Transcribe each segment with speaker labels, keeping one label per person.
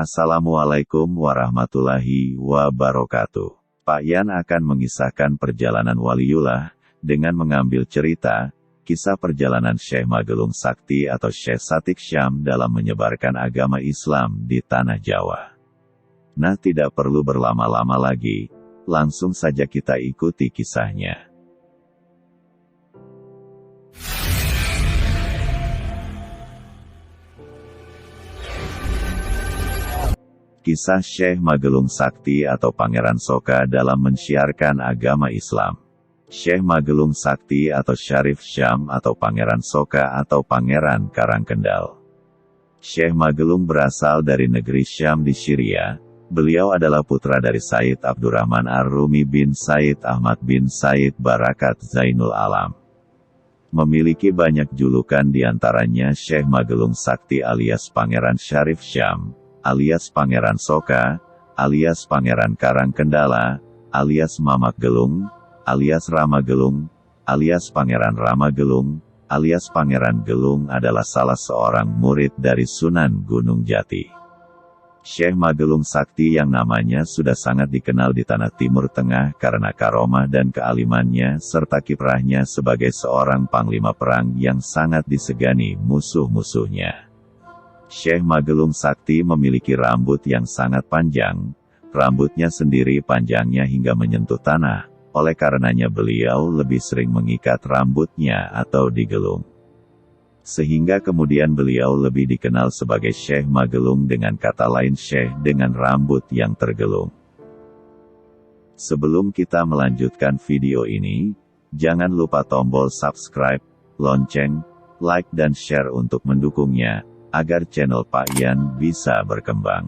Speaker 1: Assalamualaikum warahmatullahi wabarakatuh. Pak Yan akan mengisahkan perjalanan Waliullah, dengan mengambil cerita, kisah perjalanan Syekh Magelung Sakti atau Syekh Satik Syam dalam menyebarkan agama Islam di Tanah Jawa. Nah, tidak perlu berlama-lama lagi, langsung saja kita ikuti kisahnya. Kisah Syekh Magelung Sakti atau Pangeran Soka dalam mensiarkan agama Islam. Syekh Magelung Sakti atau Syarif Syam atau Pangeran Soka atau Pangeran Karangkendal. Syekh Magelung berasal dari negeri Syam di Syria. Beliau adalah putra dari Said Abdurrahman Ar-Rumi bin Said Ahmad bin Said Barakat Zainul Alam. Memiliki banyak julukan diantaranya Syekh Magelung Sakti alias Pangeran Syarif Syam, alias Pangeran Soka, alias Pangeran Karangkendala, alias Mamak Gelung, alias Rama Gelung, alias Pangeran Rama Gelung, alias Pangeran Gelung adalah salah seorang murid dari Sunan Gunung Jati. Syekh Magelung Sakti yang namanya sudah sangat dikenal di Tanah Timur Tengah karena karomah dan kealimannya serta kiprahnya sebagai seorang panglima perang yang sangat disegani musuh-musuhnya. Syekh Magelung Sakti memiliki rambut yang sangat panjang, rambutnya sendiri panjangnya hingga menyentuh tanah, oleh karenanya beliau lebih sering mengikat rambutnya atau digelung. Sehingga kemudian beliau lebih dikenal sebagai Syekh Magelung dengan kata lain Syekh dengan rambut yang tergelung. Sebelum kita melanjutkan video ini, jangan lupa tombol subscribe, lonceng, like dan share untuk mendukungnya, agar channel Pak Yan bisa berkembang.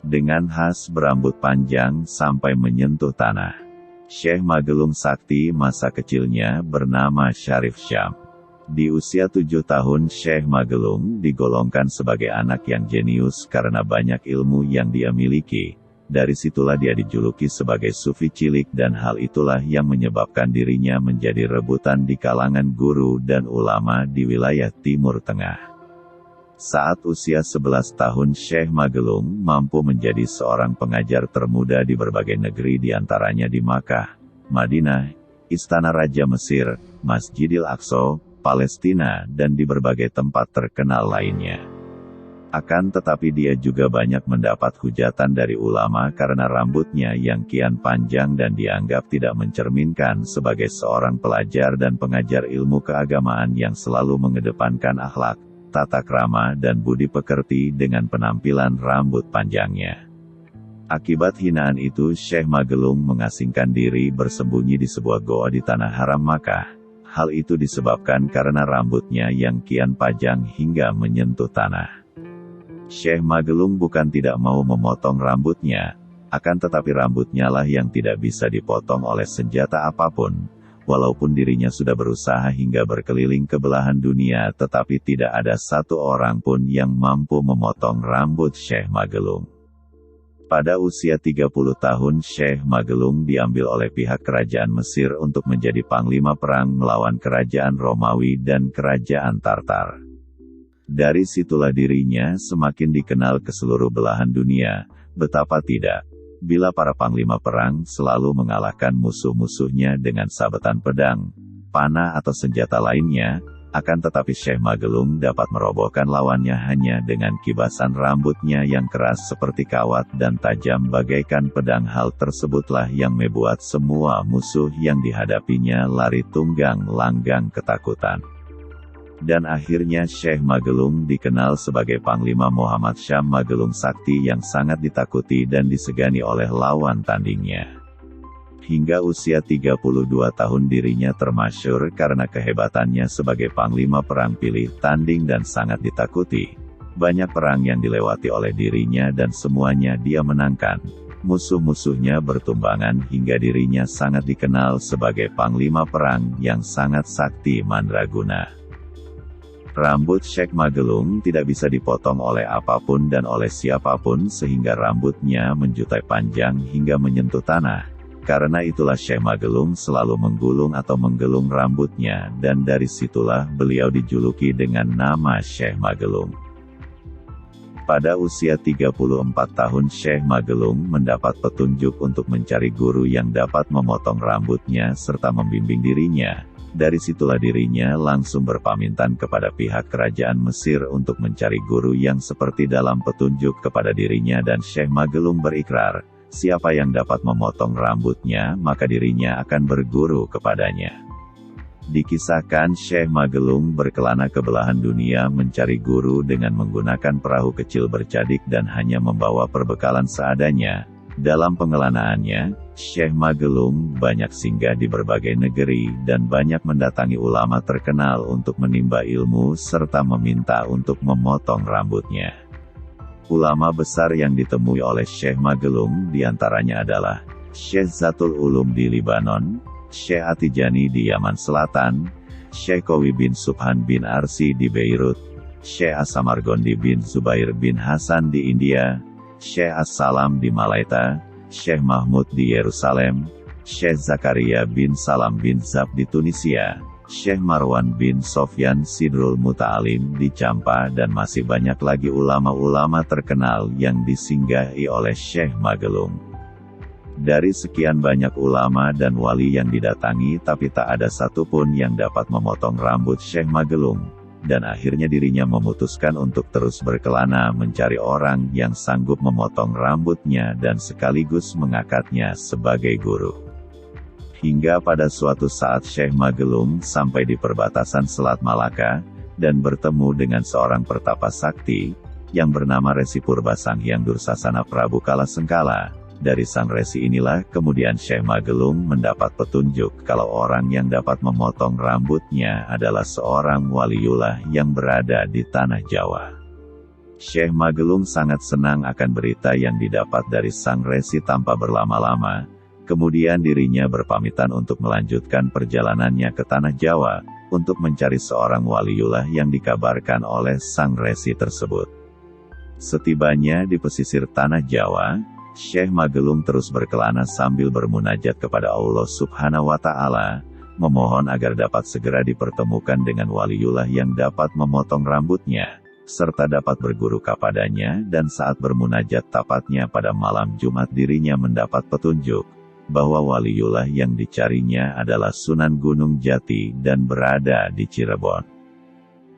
Speaker 1: Dengan khas berambut panjang sampai menyentuh tanah, Syekh Magelung Sakti masa kecilnya bernama Syarif Syam. Di usia 7 tahun Syekh Magelung digolongkan sebagai anak yang jenius karena banyak ilmu yang dia miliki. Dari situlah dia dijuluki sebagai sufi cilik dan hal itulah yang menyebabkan dirinya menjadi rebutan di kalangan guru dan ulama di wilayah Timur Tengah. Saat usia 11 tahun Syekh Magelung mampu menjadi seorang pengajar termuda di berbagai negeri diantaranya di Makkah, Madinah, Istana Raja Mesir, Masjidil Aqsa, Palestina dan di berbagai tempat terkenal lainnya. Akan tetapi dia juga banyak mendapat hujatan dari ulama karena rambutnya yang kian panjang dan dianggap tidak mencerminkan sebagai seorang pelajar dan pengajar ilmu keagamaan yang selalu mengedepankan akhlak, tata krama dan budi pekerti dengan penampilan rambut panjangnya. Akibat hinaan itu Syekh Magelung mengasingkan diri bersembunyi di sebuah goa di Tanah Haram Makkah. Hal itu disebabkan karena rambutnya yang kian panjang hingga menyentuh tanah. Syekh Magelung bukan tidak mau memotong rambutnya, akan tetapi rambutnya lah yang tidak bisa dipotong oleh senjata apapun. Walaupun dirinya sudah berusaha hingga berkeliling ke belahan dunia tetapi tidak ada satu orang pun yang mampu memotong rambut Syekh Magelung. Pada usia 30 tahun Syekh Magelung diambil oleh pihak kerajaan Mesir untuk menjadi panglima perang melawan kerajaan Romawi dan kerajaan Tartar. Dari situlah dirinya semakin dikenal ke seluruh belahan dunia, betapa tidak, bila para panglima perang selalu mengalahkan musuh-musuhnya dengan sabetan pedang, panah atau senjata lainnya, akan tetapi Syekh Magelung dapat merobohkan lawannya hanya dengan kibasan rambutnya yang keras seperti kawat dan tajam bagaikan pedang. Hal tersebutlah yang membuat semua musuh yang dihadapinya lari tunggang langgang ketakutan. Dan akhirnya Syekh Magelung dikenal sebagai Panglima Muhammad Syam Magelung Sakti yang sangat ditakuti dan disegani oleh lawan tandingnya. Hingga usia 32 tahun dirinya termasyhur karena kehebatannya sebagai Panglima Perang pilih tanding dan sangat ditakuti. Banyak perang yang dilewati oleh dirinya dan semuanya dia menangkan. Musuh-musuhnya bertumbangan hingga dirinya sangat dikenal sebagai Panglima Perang yang sangat sakti mandraguna. Rambut Syekh Magelung tidak bisa dipotong oleh apapun dan oleh siapapun sehingga rambutnya menjutai panjang hingga menyentuh tanah. Karena itulah Syekh Magelung selalu menggulung atau menggelung rambutnya, dan dari situlah beliau dijuluki dengan nama Syekh Magelung. Pada usia 34 tahun Syekh Magelung mendapat petunjuk untuk mencari guru yang dapat memotong rambutnya serta membimbing dirinya. Dari situlah dirinya langsung berpamitan kepada pihak kerajaan Mesir untuk mencari guru yang seperti dalam petunjuk kepada dirinya, dan Syekh Magelung berikrar, siapa yang dapat memotong rambutnya maka dirinya akan berguru kepadanya. Dikisahkan Syekh Magelung berkelana ke belahan dunia mencari guru dengan menggunakan perahu kecil bercadik dan hanya membawa perbekalan seadanya. Dalam pengelanaannya, Syekh Magelung banyak singgah di berbagai negeri dan banyak mendatangi ulama terkenal untuk menimba ilmu serta meminta untuk memotong rambutnya. Ulama besar yang ditemui oleh Syekh Magelung diantaranya adalah Syekh Zatul Ulum di Libanon, Syekh Atijani di Yaman Selatan, Syekh Qawi bin Subhan bin Arsi di Beirut, Syekh As-Samargondi bin Zubair bin Hasan di India, Syekh As-Salam di Malaita, Syekh Mahmud di Yerusalem, Syekh Zakaria bin Salam bin Zab di Tunisia, Syekh Marwan bin Sofyan Sidrul Muta'alim di Campa, dan masih banyak lagi ulama-ulama terkenal yang disinggahi oleh Syekh Magelung. Dari sekian banyak ulama dan wali yang didatangi, tapi tak ada satupun yang dapat memotong rambut Syekh Magelung, dan akhirnya dirinya memutuskan untuk terus berkelana mencari orang yang sanggup memotong rambutnya dan sekaligus mengangkatnya sebagai guru. Hingga pada suatu saat Syekh Magelung sampai di perbatasan Selat Malaka, dan bertemu dengan seorang pertapa sakti, yang bernama Resi Purba Sanghyang Dursasana Prabu Kalasengkala. Dari sang resi inilah kemudian Syekh Magelung mendapat petunjuk kalau orang yang dapat memotong rambutnya adalah seorang waliullah yang berada di tanah Jawa. Syekh Magelung sangat senang akan berita yang didapat dari sang resi tanpa berlama-lama. Kemudian dirinya berpamitan untuk melanjutkan perjalanannya ke tanah Jawa, untuk mencari seorang waliullah yang dikabarkan oleh sang resi tersebut. Setibanya di pesisir tanah Jawa, Syekh Magelung terus berkelana sambil bermunajat kepada Allah Subhanahu wa Ta'ala, memohon agar dapat segera dipertemukan dengan waliullah yang dapat memotong rambutnya, serta dapat berguru kepadanya. Dan saat bermunajat tepatnya pada malam Jumat, dirinya mendapat petunjuk bahwa waliullah yang dicarinya adalah Sunan Gunung Jati dan berada di Cirebon.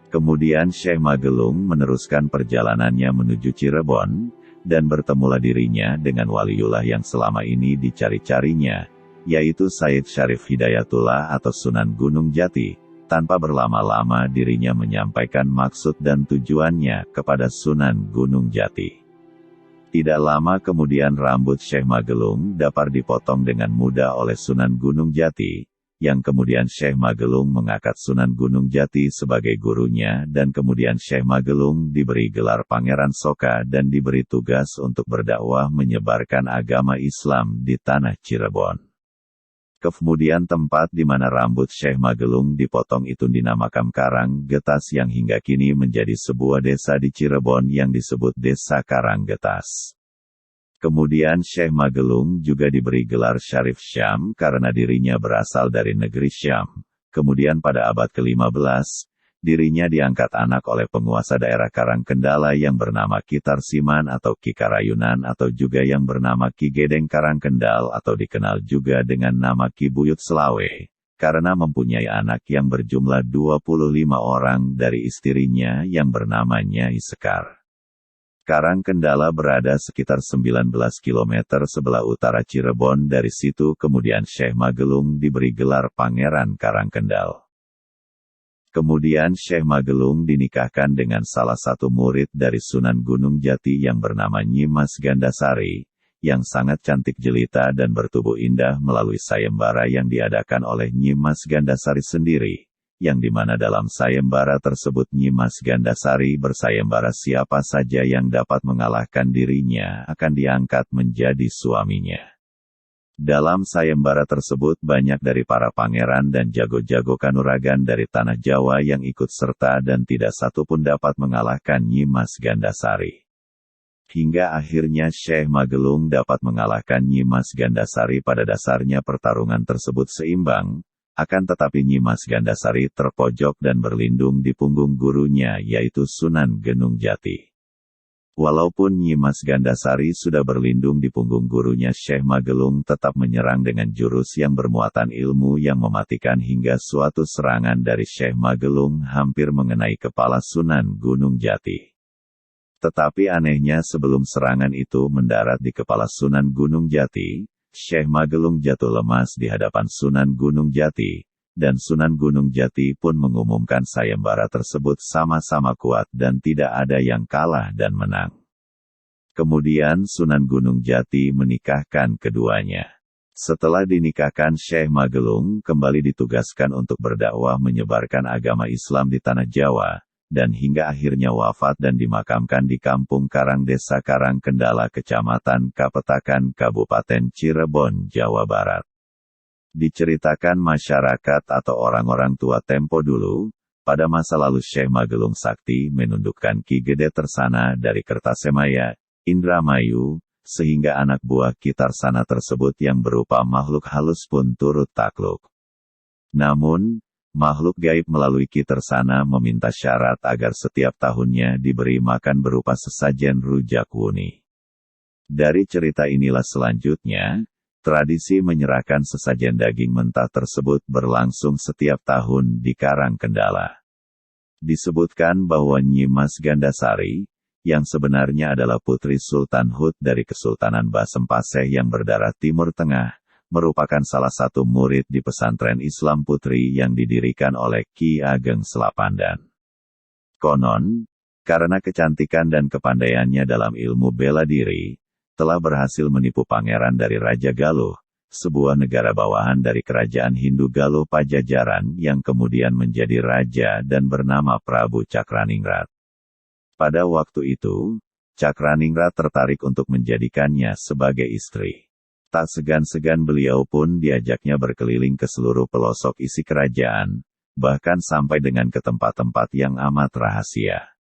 Speaker 1: Kemudian Syekh Magelung meneruskan perjalanannya menuju Cirebon, dan bertemulah dirinya dengan waliullah yang selama ini dicari-carinya, yaitu Said Syarif Hidayatullah atau Sunan Gunung Jati. Tanpa berlama-lama dirinya menyampaikan maksud dan tujuannya kepada Sunan Gunung Jati. Tidak lama kemudian rambut Syekh Magelung dapat dipotong dengan mudah oleh Sunan Gunung Jati, yang kemudian Syekh Magelung mengangkat Sunan Gunung Jati sebagai gurunya, dan kemudian Syekh Magelung diberi gelar Pangeran Soka dan diberi tugas untuk berdakwah menyebarkan agama Islam di tanah Cirebon. Kemudian tempat di mana rambut Syekh Magelung dipotong itu dinamakan Karanggetas, yang hingga kini menjadi sebuah desa di Cirebon yang disebut Desa Karanggetas. Kemudian Syekh Magelung juga diberi gelar Syarif Syam karena dirinya berasal dari negeri Syam. Kemudian pada abad ke-15, dirinya diangkat anak oleh penguasa daerah Karangkendala yang bernama Ki Tarsiman atau Ki Karayunan, atau juga yang bernama Ki Gedeng Karangkendal atau dikenal juga dengan nama Ki Buyut Selawe, karena mempunyai anak yang berjumlah 25 orang dari istrinya yang bernama Nyai Sekar. Karangkendala berada sekitar 19 km sebelah utara Cirebon. Dari situ kemudian Syekh Magelung diberi gelar Pangeran Karangkendal. Kemudian Syekh Magelung dinikahkan dengan salah satu murid dari Sunan Gunung Jati yang bernama Nyi Mas Gandasari, yang sangat cantik jelita dan bertubuh indah melalui sayembara yang diadakan oleh Nyi Mas Gandasari sendiri, yang dimana dalam sayembara tersebut Nyi Mas Gandasari bersayembara siapa saja yang dapat mengalahkan dirinya akan diangkat menjadi suaminya. Dalam sayembara tersebut banyak dari para pangeran dan jago-jago kanuragan dari tanah Jawa yang ikut serta dan tidak satu pun dapat mengalahkan Nyi Mas Gandasari. Hingga akhirnya Syekh Magelung dapat mengalahkan Nyimas Gandasari. Pada dasarnya pertarungan tersebut seimbang, akan tetapi Nyimas Gandasari terpojok dan berlindung di punggung gurunya yaitu Sunan Gunung Jati. Walaupun Nyimas Gandasari sudah berlindung di punggung gurunya, Syekh Magelung tetap menyerang dengan jurus yang bermuatan ilmu yang mematikan hingga suatu serangan dari Syekh Magelung hampir mengenai kepala Sunan Gunung Jati. Tetapi anehnya sebelum serangan itu mendarat di kepala Sunan Gunung Jati, Syekh Magelung jatuh lemas di hadapan Sunan Gunung Jati, dan Sunan Gunung Jati pun mengumumkan sayembara tersebut sama-sama kuat dan tidak ada yang kalah dan menang. Kemudian Sunan Gunung Jati menikahkan keduanya. Setelah dinikahkan, Syekh Magelung kembali ditugaskan untuk berdakwah menyebarkan agama Islam di tanah Jawa, dan hingga akhirnya wafat dan dimakamkan di Kampung Karang, Desa Karang Kendala, Kecamatan Kapetakan, Kabupaten Cirebon, Jawa Barat. Diceritakan masyarakat atau orang-orang tua tempo dulu, pada masa lalu Syekh Magelung Sakti menundukkan Ki Gede Tarsana dari Kertasemaya, Indramayu, sehingga anak buah Ki Tarsana tersebut yang berupa makhluk halus pun turut takluk. Namun, makhluk gaib melalui Ki Tarsana meminta syarat agar setiap tahunnya diberi makan berupa sesajen rujak wuni. Dari cerita inilah selanjutnya, tradisi menyerahkan sesajen daging mentah tersebut berlangsung setiap tahun di Karang Kendala. Disebutkan bahwa Nyimas Gandasari, yang sebenarnya adalah putri Sultan Hud dari Kesultanan Basempaseh yang berdarah Timur Tengah, merupakan salah satu murid di pesantren Islam Putri yang didirikan oleh Ki Ageng Selapandan. Konon, karena kecantikan dan kepandaiannya dalam ilmu bela diri, telah berhasil menipu pangeran dari Raja Galuh, sebuah negara bawahan dari kerajaan Hindu Galuh Pajajaran yang kemudian menjadi raja dan bernama Prabu Cakraningrat. Pada waktu itu, Cakraningrat tertarik untuk menjadikannya sebagai istri. Tak segan-segan beliau pun diajaknya berkeliling ke seluruh pelosok isi kerajaan, bahkan sampai dengan ke tempat-tempat yang amat rahasia.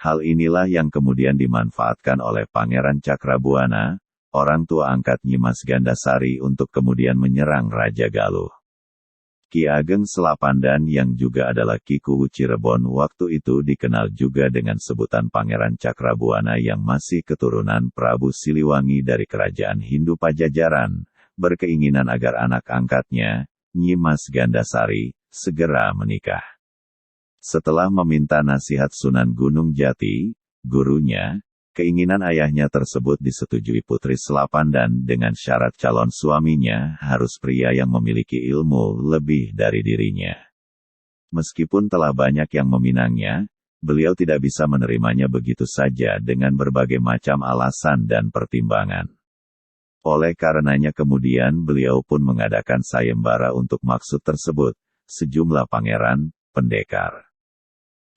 Speaker 1: Hal inilah yang kemudian dimanfaatkan oleh Pangeran Cakrabuana, orang tua angkat Nyimas Gandasari untuk kemudian menyerang Raja Galuh. Ki Ageng Selapandan yang juga adalah Ki Kuwu Cirebon waktu itu dikenal juga dengan sebutan Pangeran Cakrabuana yang masih keturunan Prabu Siliwangi dari Kerajaan Hindu Pajajaran, berkeinginan agar anak angkatnya, Nyimas Gandasari, segera menikah. Setelah meminta nasihat Sunan Gunung Jati, gurunya, keinginan ayahnya tersebut disetujui Putri Selapandan dengan syarat calon suaminya harus pria yang memiliki ilmu lebih dari dirinya. Meskipun telah banyak yang meminangnya, beliau tidak bisa menerimanya begitu saja dengan berbagai macam alasan dan pertimbangan. Oleh karenanya kemudian beliau pun mengadakan sayembara untuk maksud tersebut, sejumlah pangeran, pendekar,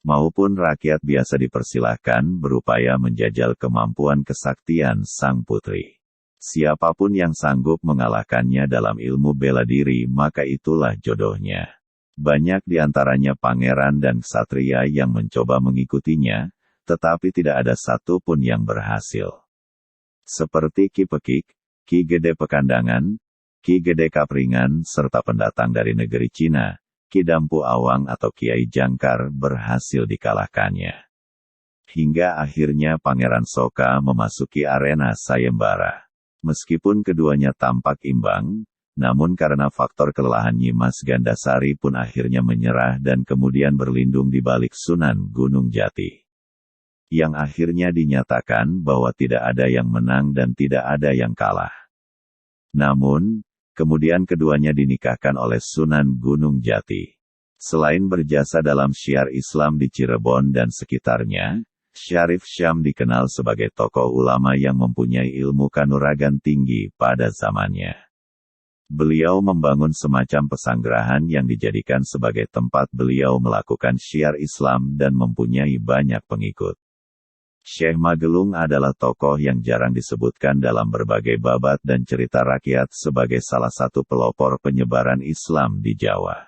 Speaker 1: maupun rakyat biasa dipersilahkan berupaya menjajal kemampuan kesaktian sang putri. Siapapun yang sanggup mengalahkannya dalam ilmu bela diri maka itulah jodohnya. Banyak diantaranya pangeran dan ksatria yang mencoba mengikutinya, tetapi tidak ada satu pun yang berhasil. Seperti Ki Pekik, Ki Gede Pekandangan, Ki Gede Kapringan serta pendatang dari negeri Cina, Ki Dampu Awang atau Kiai Jangkar berhasil dikalahkannya. Hingga akhirnya Pangeran Soka memasuki arena sayembara. Meskipun keduanya tampak imbang, namun karena faktor kelelahan Nyimas Gandasari pun akhirnya menyerah dan kemudian berlindung di balik Sunan Gunung Jati. Yang akhirnya dinyatakan bahwa tidak ada yang menang dan tidak ada yang kalah. Namun, kemudian keduanya dinikahkan oleh Sunan Gunung Jati. Selain berjasa dalam syiar Islam di Cirebon dan sekitarnya, Syarif Syam dikenal sebagai tokoh ulama yang mempunyai ilmu kanuragan tinggi pada zamannya. Beliau membangun semacam pesanggerahan yang dijadikan sebagai tempat beliau melakukan syiar Islam dan mempunyai banyak pengikut. Syekh Magelung adalah tokoh yang jarang disebutkan dalam berbagai babat dan cerita rakyat sebagai salah satu pelopor penyebaran Islam di Jawa.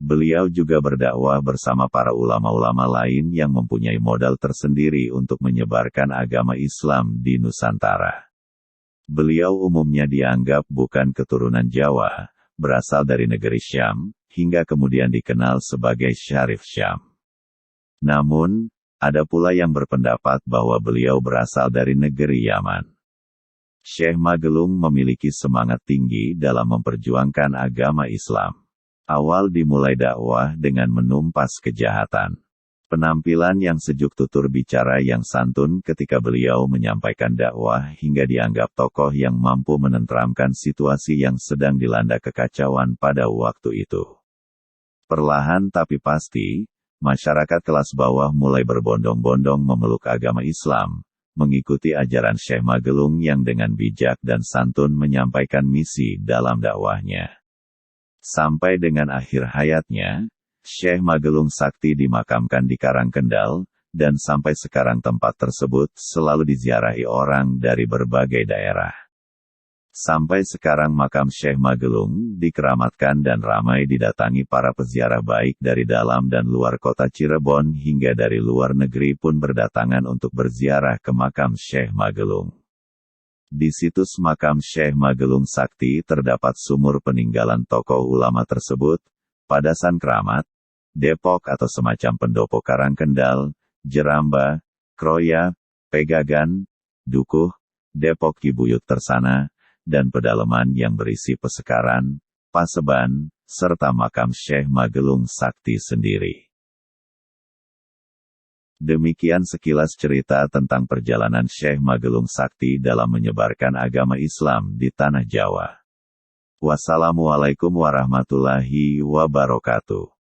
Speaker 1: Beliau juga berdakwah bersama para ulama-ulama lain yang mempunyai modal tersendiri untuk menyebarkan agama Islam di Nusantara. Beliau umumnya dianggap bukan keturunan Jawa, berasal dari negeri Syam, hingga kemudian dikenal sebagai Syarif Syam. Namun, ada pula yang berpendapat bahwa beliau berasal dari negeri Yaman. Syekh Magelung memiliki semangat tinggi dalam memperjuangkan agama Islam. Awal dimulai dakwah dengan menumpas kejahatan. Penampilan yang sejuk, tutur bicara yang santun ketika beliau menyampaikan dakwah hingga dianggap tokoh yang mampu menenteramkan situasi yang sedang dilanda kekacauan pada waktu itu. Perlahan tapi pasti, masyarakat kelas bawah mulai berbondong-bondong memeluk agama Islam, mengikuti ajaran Syekh Magelung yang dengan bijak dan santun menyampaikan misi dalam dakwahnya. Sampai dengan akhir hayatnya, Syekh Magelung Sakti dimakamkan di Karangkendal, dan sampai sekarang tempat tersebut selalu diziarahi orang dari berbagai daerah. Sampai sekarang makam Syekh Magelung dikeramatkan dan ramai didatangi para peziarah baik dari dalam dan luar kota Cirebon hingga dari luar negeri pun berdatangan untuk berziarah ke makam Syekh Magelung. Di situs makam Syekh Magelung Sakti terdapat sumur peninggalan tokoh ulama tersebut, Padasan Keramat, Depok atau semacam pendopo Karangkendal, Jeramba, Kroya, Pegagan, Dukuh, Depok Kibuyut Tersana, dan pedalaman yang berisi Pesekaran, Paseban, serta makam Syekh Magelung Sakti sendiri. Demikian sekilas cerita tentang perjalanan Syekh Magelung Sakti dalam menyebarkan agama Islam di Tanah Jawa. Wassalamualaikum warahmatullahi wabarakatuh.